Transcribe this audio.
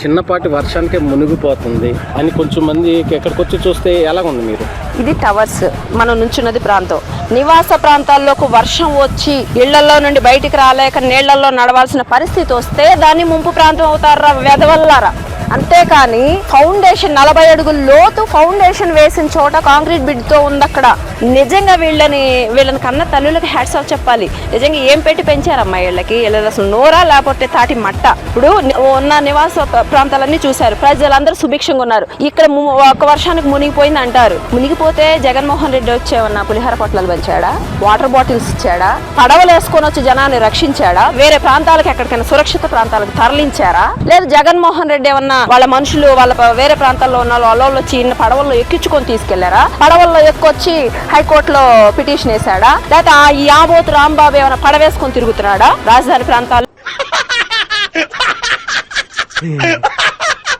చిన్నపాటి వర్షానికే మునిగిపోతుంది అని కొంచెం మంది ఎక్కడికి వచ్చి చూస్తే ఎలాగుంది మీరు? ఇది టవర్స్, మనం నుంచున్నది ప్రాంతం. నివాస ప్రాంతాల్లోకి వర్షం వచ్చి ఇళ్లలో నుండి బయటికి రాలేక నీళ్లలో నడవాల్సిన పరిస్థితి వస్తే దాన్ని ముంపు ప్రాంతం అవుతారా వెదవల్లారా. అంతేకాని ఫౌండేషన్ 40 అడుగుల లోతు ఫౌండేషన్ వేసిన చోట కాంక్రీట్ బిడ్తో ఉంది అక్కడ. నిజంగా వీళ్ళని కన్న తల్లులకి హ్యాట్స్ ఆఫ్ చెప్పాలి. నిజంగా ఏం పెట్టి పెంచారమ్మా వీళ్ళకి అసలు నోరా లేకపోతే తాటి మట్ట. ఇప్పుడు ఉన్న నివాస ప్రాంతాలన్నీ చూశారు, ప్రజలందరూ సుభిక్షంగా ఉన్నారు. ఇక్కడ ఒక వర్షానికి మునిగిపోయింది అంటారు. మునిగిపోతే జగన్మోహన్ రెడ్డి వచ్చేమన్నా పులిహార పొట్లాలు పంచాడా, వాటర్ బాటిల్స్ ఇచ్చాడా, పడవలు వేసుకొని వచ్చి జనాన్ని రక్షించాడా, వేరే ప్రాంతాలకు ఎక్కడికైనా సురక్షిత ప్రాంతాలకు తరలించారా, లేదా జగన్మోహన్ రెడ్డి ఏమన్నా వాళ్ళ మనుషులు వాళ్ళ వేరే ప్రాంతాల్లో ఉన్న వాళ్ళు చిన్న పడవల్లో ఎక్కించుకొని తీసుకెళ్లారా, పడవల్లో ఎక్కొచ్చి హైకోర్టులో పిటిషన్ వేశాడా, లేదా ఈ ఆబోతు రాంబాబు ఏమైనా పడవేసుకొని తిరుగుతున్నాడా రాజధాని ప్రాంతాల్లో?